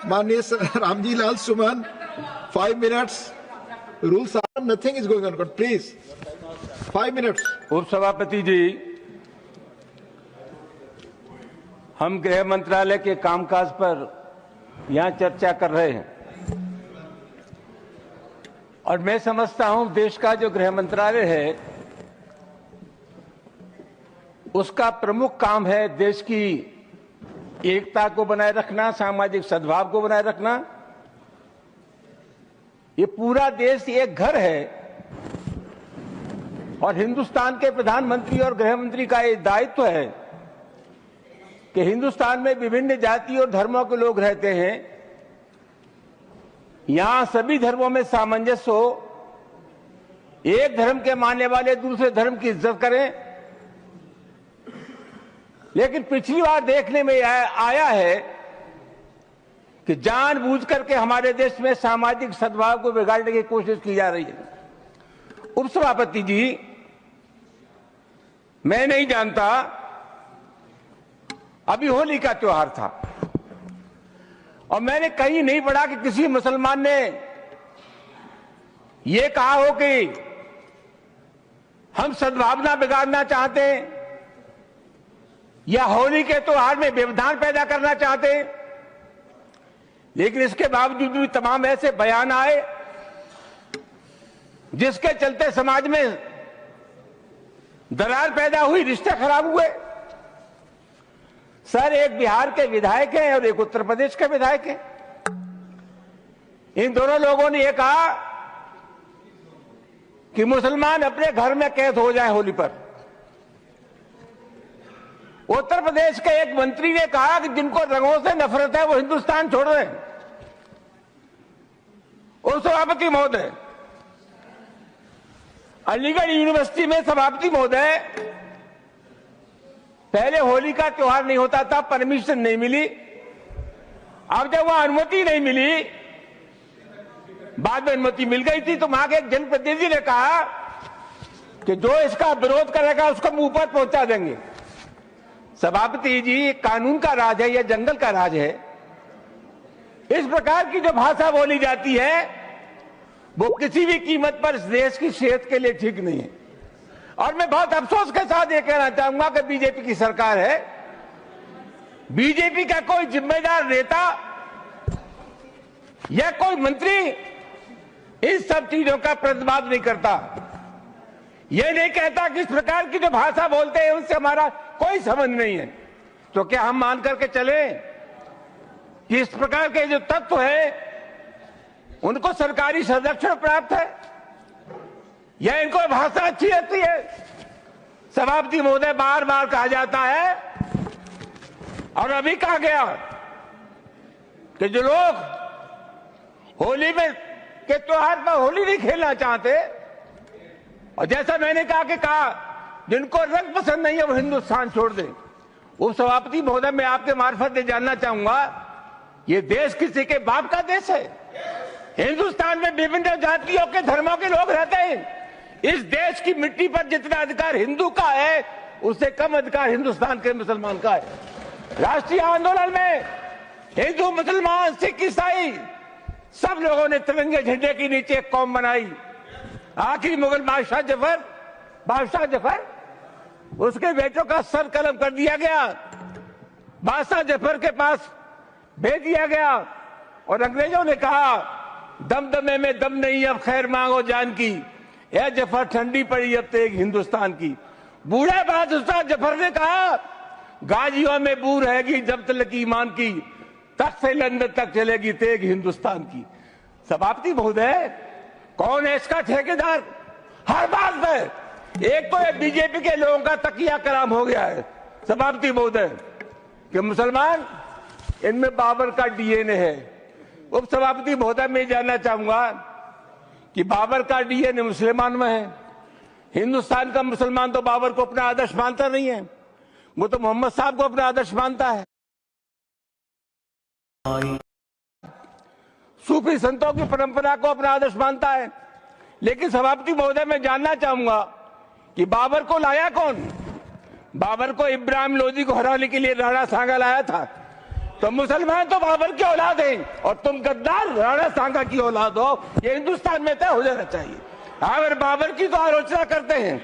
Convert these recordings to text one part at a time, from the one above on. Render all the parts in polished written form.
माननीय रामजी लाल सुमन, 5 minutes. Rules are nothing is going on. But please, 5 minutes. उप सभापति जी, हम गृह मंत्रालय के कामकाज पर यहाँ चर्चा कर रहे हैं और मैं समझता हूं देश का जो गृह मंत्रालय है उसका प्रमुख काम है देश की एकता को बनाए रखना, सामाजिक सद्भाव को बनाए रखना। ये पूरा देश एक घर है और हिंदुस्तान के प्रधानमंत्री और गृह मंत्री का ये दायित्व है कि हिंदुस्तान में विभिन्न जाति और धर्मों के लोग रहते हैं, यहां सभी धर्मों में सामंजस्य हो, एक धर्म के मानने वाले दूसरे धर्म की इज्जत करें। लेकिन पिछली बार देखने में आया है कि जानबूझ करके हमारे देश में सामाजिक सद्भाव को बिगाड़ने की कोशिश की जा रही है। उपसभापति जी, मैं नहीं जानता, अभी होली का त्योहार था और मैंने कहीं नहीं पढ़ा कि किसी मुसलमान ने यह कहा हो कि हम सद्भावना बिगाड़ना चाहते हैं या होली के त्योहार में व्यवधान पैदा करना चाहते हैं। लेकिन इसके बावजूद भी तमाम ऐसे बयान आए जिसके चलते समाज में दरार पैदा हुई, रिश्ते खराब हुए। सर, एक बिहार के विधायक हैं और एक उत्तर प्रदेश के विधायक हैं। इन दोनों लोगों ने यह कहा कि मुसलमान अपने घर में कैद हो जाए होली पर। उत्तर प्रदेश के एक मंत्री ने कहा कि जिनको रंगों से नफरत है वो हिंदुस्तान छोड़ रहे हैं। और सभापति महोदय, अलीगढ़ यूनिवर्सिटी में सभापति महोदय, पहले होली का त्योहार नहीं होता था, परमिशन नहीं मिली। अब जब वहां अनुमति नहीं मिली, बाद में अनुमति मिल गई थी, तो वहां के एक जनप्रतिनिधि ने कहा कि जो इसका विरोध करेगा उसको मुंह पर पहुंचा देंगे। सभापति जी, कानून का राज है या जंगल का राज है? इस प्रकार की जो भाषा बोली जाती है वो किसी भी कीमत पर इस देश की सेहत के लिए ठीक नहीं है। और मैं बहुत अफसोस के साथ ये कहना चाहूंगा कि बीजेपी की सरकार है, बीजेपी का कोई जिम्मेदार नेता या कोई मंत्री इस सब चीजों का प्रतिवाद नहीं करता। यह नहीं कहता कि इस प्रकार की जो भाषा बोलते हैं उनसे हमारा कोई संबंध नहीं है। तो क्या हम मान करके चले कि इस प्रकार के जो तत्व है उनको सरकारी संरक्षण प्राप्त है या इनको भाषा अच्छी लगती है? सभापति महोदय, बार बार कहा जाता है और अभी कहा गया कि जो लोग होली में के त्योहार पर होली नहीं खेलना चाहते, और जैसा मैंने कहा जिनको रंग पसंद नहीं है वो हिंदुस्तान छोड़ दें। उप सभापति महोदय, मैं आपके मार्फत से जानना चाहूंगा, ये देश किसी के बाप का देश है? हिंदुस्तान में विभिन्न जातियों के धर्मों के लोग रहते हैं। इस देश की मिट्टी पर जितना अधिकार हिंदू का है उससे कम अधिकार हिंदुस्तान के मुसलमान का है। राष्ट्रीय आंदोलन में हिंदू, मुसलमान, सिख, ईसाई सब लोगों ने तिरंगे झंडे के नीचे एक कौम बनाई। आखिरी मुगल बादशाह जफर, उसके बेटों का सर कलम कर दिया गया, बादशाह जफर के पास भेज दिया गया और अंग्रेजों ने कहा दमदमे में दम नहीं, अब खैर मांगो जान की, यह जफर ठंडी पड़ी अब तेग हिंदुस्तान की। बूढ़े बादशाह जफर ने कहा गाजियों में बू रहेगी जब तक ईमान की, तक से लंदन तक चलेगी तेग हिंदुस्तान की। सभापति महोदय, कौन है इसका ठेकेदार? हर बात में एक तो बीजेपी के लोगों का तकिया कलाम हो गया है सभापति महोदय कि मुसलमान, इनमें बाबर का डीएनए है। उप सभापति महोदय, मैं जानना चाहूंगा कि बाबर का डीएनए मुसलमान में है। हिंदुस्तान का मुसलमान तो बाबर को अपना आदर्श मानता नहीं है, वो तो मोहम्मद साहब को अपना आदर्श मानता है। सूफी संतों की परंपरा को अपना आदर्श मानता है। लेकिन सभापति महोदय, मैं जानना चाहूंगा कि बाबर को लाया कौन? बाबर को इब्राहिम लोदी को हराने के लिए राणा सांगा लाया था। तो मुसलमान तो बाबर की औलाद हैं और तुम गद्दार राणा सांगा की औलाद हो, ये हिंदुस्तान में तय हो जाना चाहिए। अगर बाबर की तो आलोचना करते हैं,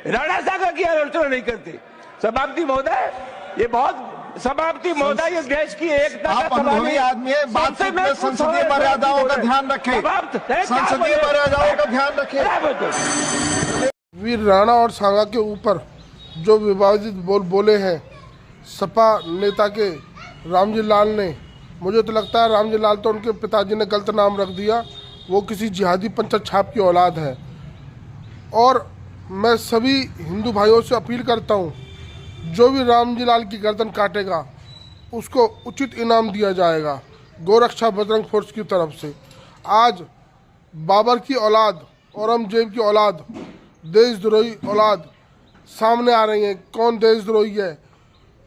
राणा सांगा की आलोचना नहीं करते। सभापति महोदय, ये बहुत सभापति महोदय, ये देश की एकता आप अनुभवी आदमी है, बातचीत में संसदीय मर्यादाओं का ध्यान रखें, संसदीय मर्यादाओं का ध्यान रखें। वीर राणा और सांगा के ऊपर जो विवादित बोले हैं सपा नेता के रामजी लाल ने, मुझे तो लगता है रामजी लाल तो उनके पिताजी ने गलत नाम रख दिया, वो किसी जिहादी पंचर छाप की औलाद है। और मैं सभी हिंदू भाइयों से अपील करता हूँ, जो भी रामजी लाल की गर्दन काटेगा उसको उचित इनाम दिया जाएगा गोरक्षा बजरंग फोर्स की तरफ से। आज बाबर की औलाद, औरंगजेब की औलाद, देशद्रोही औलाद सामने आ रही हैं। कौन देशद्रोही है?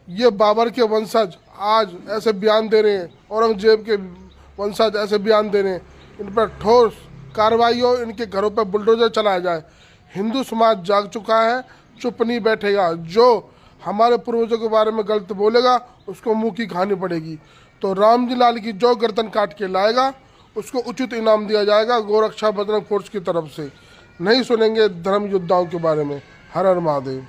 ये बाबर के वंशज आज ऐसे बयान दे रहे हैं, औरंगजेब के वंशज ऐसे बयान दे रहे हैं। इन पर ठोस कार्रवाई हो, इनके घरों पर बुलडोजर चलाया जाए। हिंदू समाज जाग चुका है, चुप नहीं बैठेगा। जो हमारे पूर्वजों के बारे में गलत बोलेगा उसको मुंह की खानी पड़ेगी। तो रामजी लाल की जो गर्दन काट के लाएगा उसको उचित इनाम दिया जाएगा गोरक्षा बजरंग फोर्स की तरफ से। नहीं सुनेंगे धर्म योद्धाओं के बारे में। हर हर महादेव।